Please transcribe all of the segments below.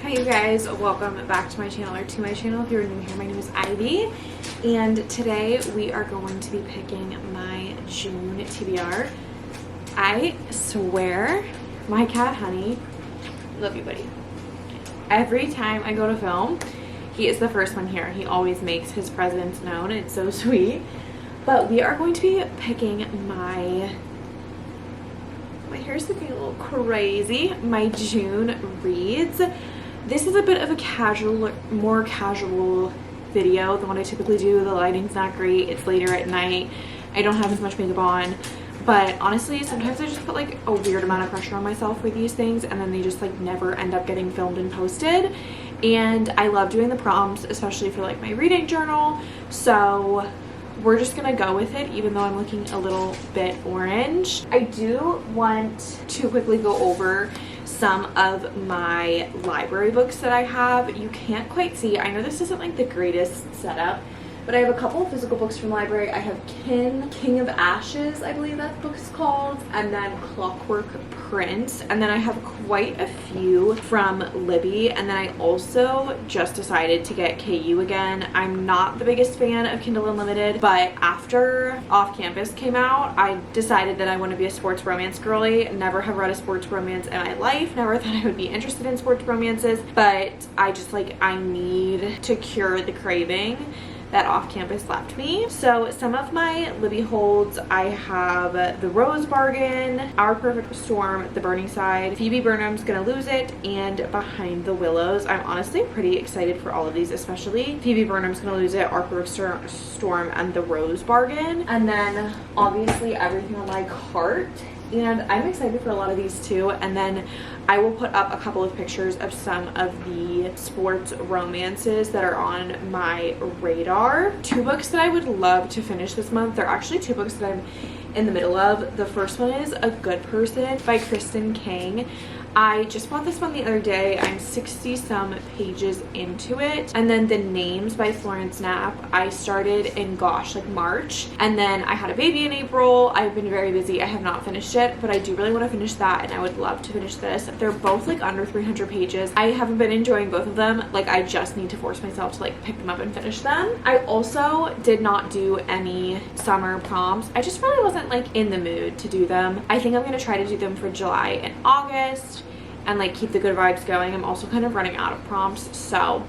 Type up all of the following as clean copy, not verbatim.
Hi you guys, welcome back to my channel, or to my channel if you're new here. My name is Ivy, and today we are going to be picking my June TBR. I swear, my cat Honey, love you buddy, every time I go to film, he is the first one here. He always makes his presence known. It's so sweet. But we are going to be picking my hair's looking a little crazy, my June reads. This is a bit of a casual, more casual video than what I typically do. The lighting's not great. It's later at night. I don't have as much makeup on. But honestly, sometimes I just put like a weird amount of pressure on myself with these things, and then they just like never end up getting filmed and posted. And I love doing the prompts, especially for like my reading journal. So we're just gonna go with it, even though I'm looking a little bit orange. I do want to quickly go over some of my library books that I have. You can't quite see. I know this isn't like the greatest setup, but I have a couple of physical books from the library. I have King of Ashes, I believe that book is called, and then Clockwork Prince, and then I have quite a few from Libby, and then I also just decided to get KU again. I'm not the biggest fan of Kindle Unlimited, but after Off Campus came out, I decided that I want to be a sports romance girly. Never have read a sports romance in my life, never thought I would be interested in sports romances, but I just like, I need to cure the craving that Off Campus left me. So some of my Libby holds, I have The Rose Bargain, Our Perfect Storm, The Burning Side, Phoebe Burnham's Gonna Lose It, and Behind the Willows. I'm honestly pretty excited for all of these, especially Phoebe Burnham's Gonna Lose It, Our Perfect Storm, and The Rose Bargain. And then obviously everything on my cart. And I'm excited for a lot of these too. And then I will put up a couple of pictures of some of the sports romances that are on my radar. Two books that I would love to finish this month. They're actually two books that I'm in the middle of. The first one is A Good Person by Kristen King. I just bought this one the other day. I'm 60 some pages into it. And then The Names by Florence Knapp, I started in, gosh, like March. And then I had a baby in April. I've been very busy. I have not finished it, but I do really want to finish that, and I would love to finish this. They're both like under 300 pages. I haven't been enjoying both of them. Like, I just need to force myself to like pick them up and finish them. I also did not do any summer prompts. I just really wasn't like in the mood to do them. I think I'm going to try to do them for July and August, and like keep the good vibes going. I'm also kind of running out of prompts, so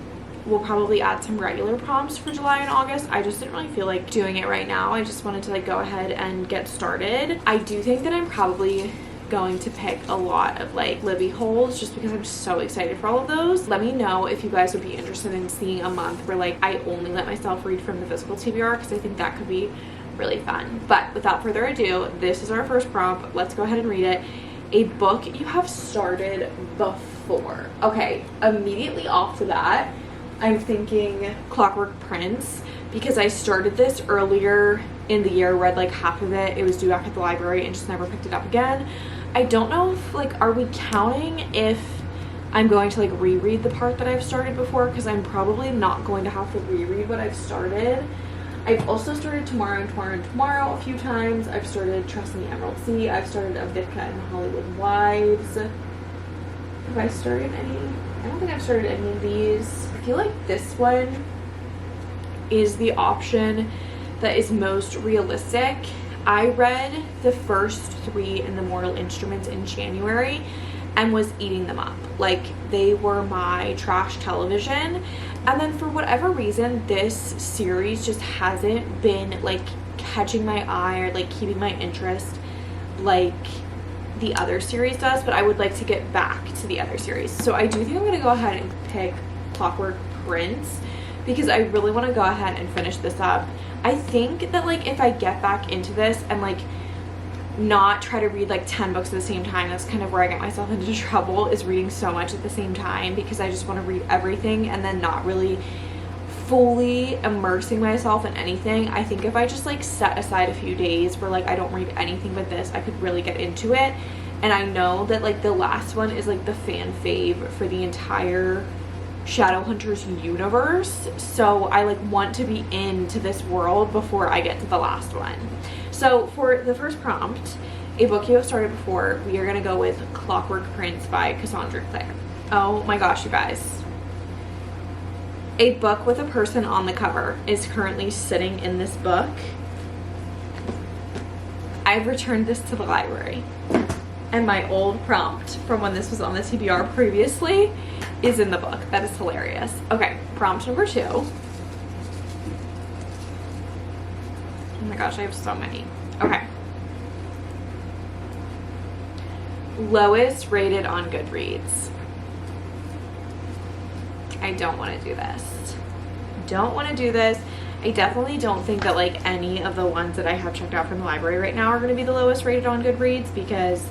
we'll probably add some regular prompts for July and August. I just didn't really feel like doing it right now. I just wanted to like go ahead and get started. I do think that I'm probably going to pick a lot of like Libby holds, just because I'm so excited for all of those. Let me know if you guys would be interested in seeing a month where like I only let myself read from the physical TBR, because I think that could be really fun. But without further ado, this is our first prompt. Let's go ahead and read it. A book you have started before. Okay, immediately off to that, I'm thinking Clockwork Prince, because I started this earlier in the year, read like half of it. It was due back at the library and just never picked it up again. I don't know if like, are we counting if I'm going to like reread the part that I've started before, because I'm probably not going to have to reread what I've started. I've also started Tomorrow and Tomorrow and Tomorrow a few times. I've started Trust Me Emerald Sea. I've started A Vitka and the Hollywood Wives. Have I started any? I don't think I've started any of these. I feel like this one is the option that is most realistic. I read the first three in the Mortal Instruments in January and was eating them up. Like, they were my trash television. And then for whatever reason, this series just hasn't been like catching my eye or like keeping my interest like the other series does, but I would like to get back to the other series. So I do think I'm gonna go ahead and pick Clockwork Prince, because I really want to go ahead and finish this up. I think that like if I get back into this and like not try to read like 10 books at the same time, that's kind of where I get myself into trouble, is reading so much at the same time, because I just want to read everything and then not really fully immersing myself in anything. I think if I just like set aside a few days where like I don't read anything but this, I could really get into it. And I know that like the last one is like the fan fave for the entire Shadowhunters universe, so I like want to be into this world before I get to the last one. So for the first prompt, a book you have started before, we are going to go with Clockwork Prince by Cassandra Clare. Oh my gosh, you guys. A book with a person on the cover is currently sitting in this book. I've returned this to the library. And my old prompt from when this was on the TBR previously is in the book. That is hilarious. Okay, prompt number 2. Oh my gosh, I have so many. Okay. Lowest rated on Goodreads. I don't want to do this. Don't want to do this. I definitely don't think that like any of the ones that I have checked out from the library right now are going to be the lowest rated on Goodreads because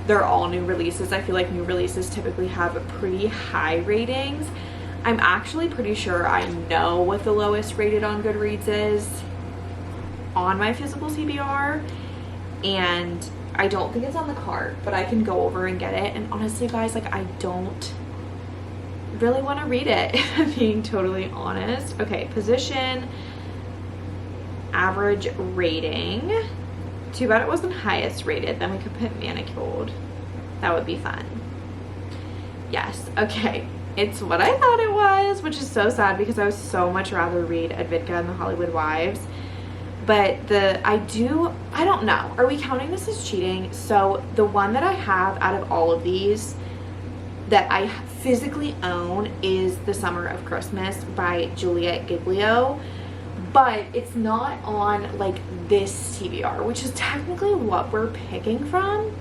they're all new releases. I feel like new releases typically have pretty high ratings. I'm actually pretty sure I know what the lowest rated on Goodreads is on my physical TBR, and I don't think it's on the cart, but I can go over and get it. And honestly, guys, like I don't really want to read it, if I'm being totally honest. Okay, position, average rating. Too bad it wasn't highest rated. Then we could put manicured. That would be fun. Yes, okay. It's what I thought it was, which is so sad because I would so much rather read Advitka and the Hollywood Wives. But I don't know. Are we counting this as cheating? So the one that I have out of all of these that I physically own is The Summer of Christmas by Juliet Giglio, but it's not on like this TBR, which is technically what we're picking from,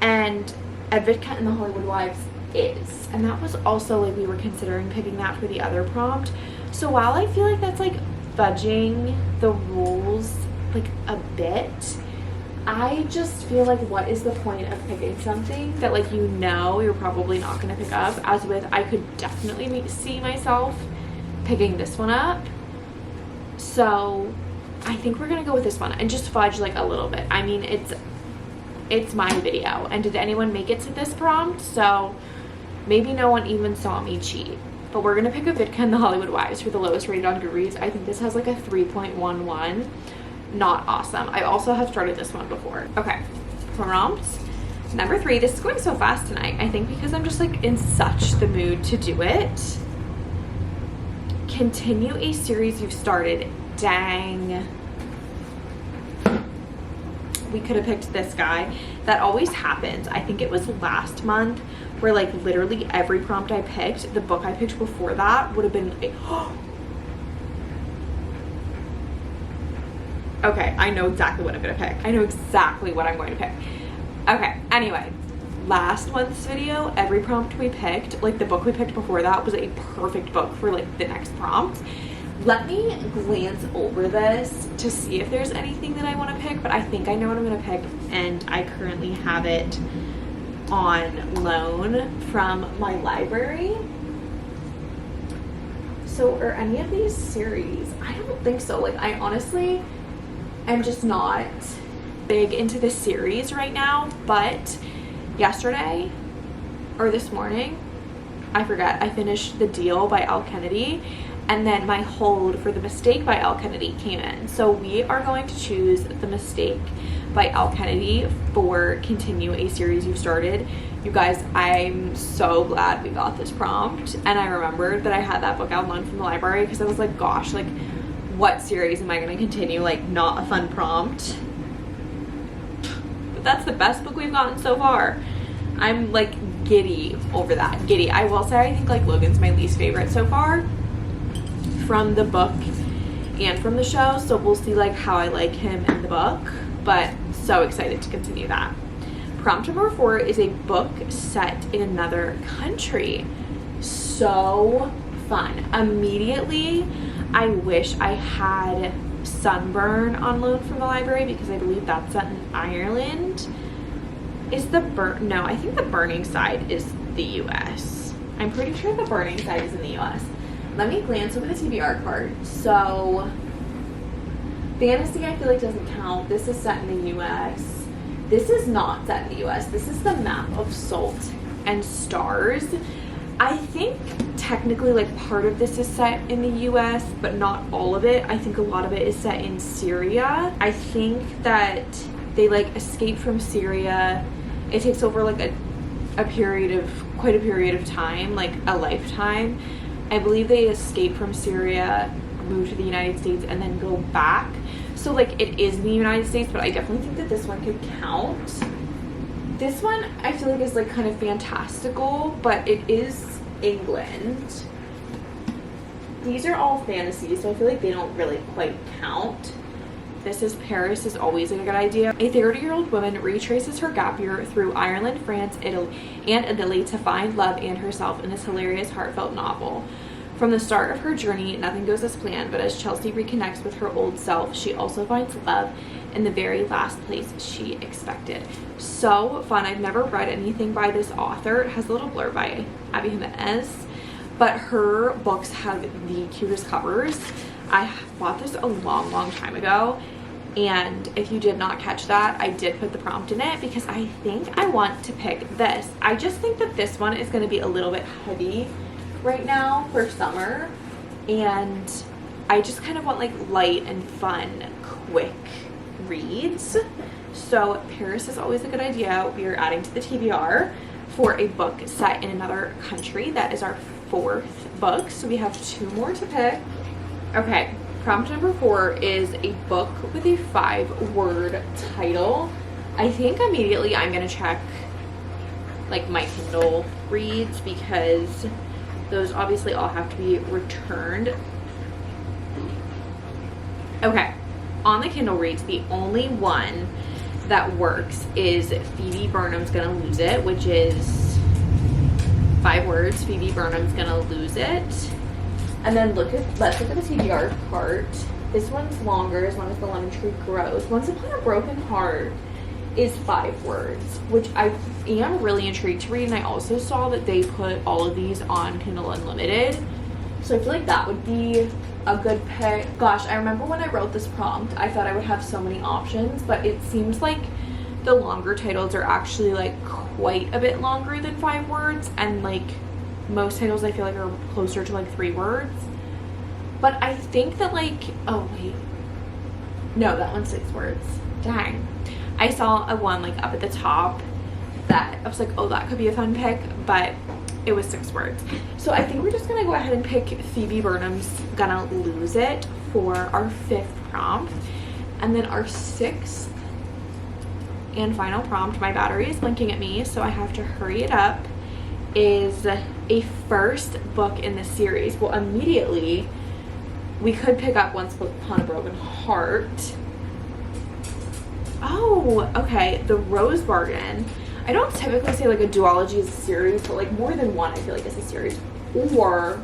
and Advitka and the Hollywood Wives is, and that was also like we were considering picking that for the other prompt. So while I feel like that's like fudging the rules like a bit, I just feel like what is the point of picking something that like you know you're probably not going to pick up, as with I could definitely see myself picking this one up. So I think we're going to go with this one and just fudge like a little bit. I mean, it's my video, and did anyone make it to this prompt? So maybe no one even saw me cheat. But we're going to pick Advitka and the Hollywood Wives for the lowest rated on Goodreads. I think this has like a 3.11. Not awesome. I also have started this one before. Okay, prompt number 3. This is going so fast tonight, I think because I'm just like in such the mood to do it. Continue a series you've started. Dang. We could have picked this guy. That always happens. I think it was last month where like literally every prompt I picked, the book I picked before that would have been like, okay, I know exactly what I'm gonna pick. I know exactly what I'm going to pick. Okay, anyway, last month's video, every prompt we picked, like the book we picked before that was a perfect book for like the next prompt. Let me glance over this to see if there's anything that I want to pick, but I think I know what I'm gonna pick, and I currently have it on loan from my library. So are any of these series? I don't think so. Like I honestly am just not big into this series right now, but yesterday or this morning, I forget, I finished The Deal by Al Kennedy, and then my hold for The Mistake by Al Kennedy came in. So we are going to choose The Mistake by Al Kennedy for continue a series you've started. You guys, I'm so glad we got this prompt, and I remembered that I had that book out loan from the library because I was like, gosh, like what series am I going to continue? Like not a fun prompt, but that's the best book we've gotten so far. I'm like giddy over that. Giddy. I will say I think like Logan's my least favorite so far from the book and from the show, so we'll see like how I like him in the book, but so excited to continue that. Prompt number 4 is a book set in another country. So fun. Immediately I wish I had Sunburn on loan from the library because I believe that's set in Ireland. Is the no, I think the Burning Side is the US. I'm pretty sure the Burning Side is in the US. Let me glance over the TBR card. So fantasy I feel like doesn't count. This is set in the US. This is not set in the US. This is the Map of Salt and Stars. I think technically like part of this is set in the US, but not all of it. I think a lot of it is set in Syria. I think that they like escape from Syria. It takes over like a quite a period of time, like a lifetime. I believe they escaped from Syria, moved to the United States, and then go back. So like it is the United States, but I definitely think that this one could count. This one I feel like is like kind of fantastical, but it is England. These are all fantasy, so I feel like they don't really quite count. This is Paris is always like a good idea. A 30-year-old woman retraces her gap year through Ireland, France, Italy to find love and herself in this hilarious, heartfelt novel. From the start of her journey, nothing goes as planned, but as Chelsea reconnects with her old self, she also finds love in the very last place she expected. So fun. I've never read anything by this author. It has a little blurb by Abby Jimenez, but her books have the cutest covers. I bought this a long time ago, and if you did not catch that, I did put the prompt in it because I think I want to pick this. I just think that this one is going to be a little bit heavy right now for summer, and I just kind of want like light and fun, quick reads. So Paris is always a good idea. We are adding to the TBR for a book set in another country. That is our 4th book, so we have 2 more to pick. Okay, prompt number 4 is a book with a 5-word title. I think immediately I'm gonna check like my Kindle reads because those obviously all have to be returned. Okay, on the Kindle reads, the only one that works is Phoebe Burnham's Gonna Lose It, which is 5 words. Phoebe Burnham's Gonna Lose It. And then let's look at the TBR part. This one's longer, as long as the lemon tree grows. Once Upon a Broken Heart is 5 words, which I am really intrigued to read. And I also saw that they put all of these on Kindle Unlimited. So I feel like that would be a good pick. Gosh, I remember when I wrote this prompt, I thought I would have so many options, but it seems like the longer titles are actually like quite a bit longer than 5 words, and like most titles I feel like are closer to like 3 words. But I think that like, oh wait, no, that one's 6 words. Dang. I saw a one like up at the top that I was like, oh, that could be a fun pick, but it was 6 words. So I think we're just gonna go ahead and pick Phoebe Burnham's Gonna Lose It for our 5th prompt. And then our 6th and final prompt, my battery is blinking at me, so I have to hurry it up, is a first book in the series. Well, immediately we could pick up Once Upon a Broken Heart. Oh, okay, The Rose Bargain. I don't typically say like a duology is a series, but like more than one I feel like is a series. Or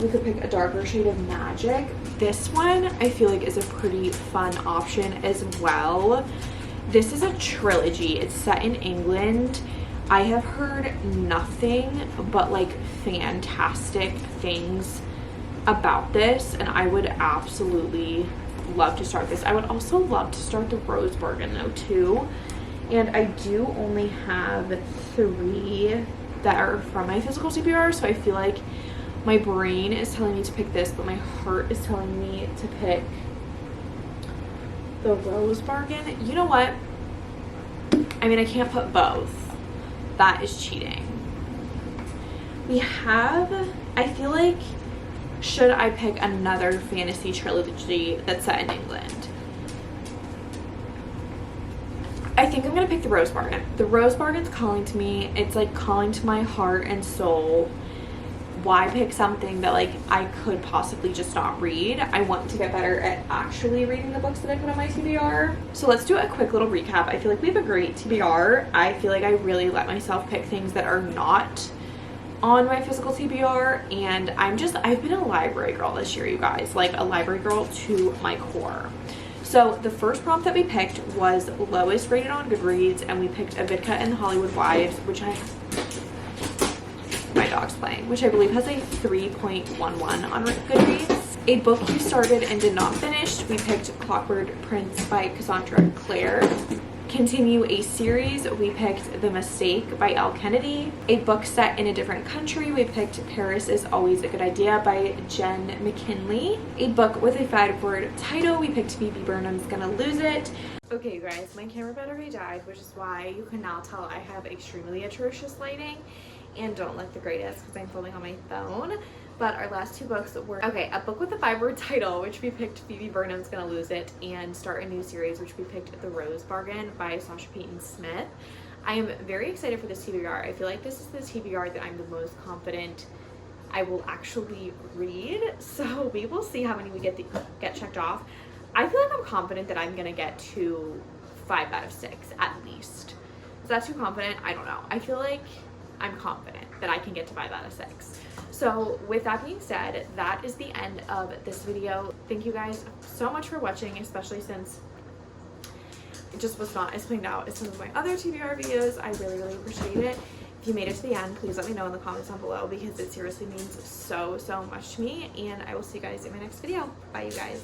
we could pick A Darker Shade of Magic. This one I feel like is a pretty fun option as well. This is a trilogy. It's set in England. I have heard nothing but like fantastic things about this, and I would absolutely love to start this. I would also love to start The Rose Bargain though too. And I do only have 3 that are from my physical TBR, so I feel like my brain is telling me to pick this, but my heart is telling me to pick The Rose Bargain. You know what? I mean, I can't put both. That is cheating. We have, I feel like, should I pick another fantasy trilogy that's set in England? I think I'm gonna pick The Rose Bargain. The Rose Bargain's calling to me. It's like calling to my heart and soul. Why pick something that like I could possibly just not read? I want to get better at actually reading the books that I put on my TBR. So let's do a quick little recap. I feel like we have a great TBR. I feel like I really let myself pick things that are not on my physical TBR, and I've been a library girl this year, you guys. Like a library girl to my core. So the first prompt that we picked was lowest rated on Goodreads, and we picked Evitka and the Hollywood Wives, which my dog's playing, which I believe has a 3.11 on Goodreads. A book you started and did not finish, we picked Clockwork Prince by Cassandra Clare. continue a series, we picked The Mistake by Elle Kennedy. A book set in a different country, we picked Paris is Always a Good Idea by Jen McKinley. A book with a 5-word title, we picked Phoebe Burnham's Gonna Lose It. Okay guys, my camera battery died, which is why you can now tell I have extremely atrocious lighting and don't look the greatest because I'm filming on my phone. But our last two books were, okay, a book with a 5-word title, which we picked Phoebe Burnham's Gonna Lose It, and start a new series, which we picked The Rose Bargain by Sasha Payton Smith. I am very excited for this TBR. I feel like this is the TBR that I'm the most confident I will actually read. So we will see how many we get checked off. I feel like I'm confident that I'm gonna get to 5 out of 6 at least. Is that too confident? I don't know. I feel like I'm confident that I can get to 5 out of 6. So with that being said, that is the end of this video. Thank you guys so much for watching, especially since it just was not as planned out as some of my other TBR videos. I really, really appreciate it. If you made it to the end, please let me know in the comments down below because it seriously means so, so much to me. And I will see you guys in my next video. Bye, you guys.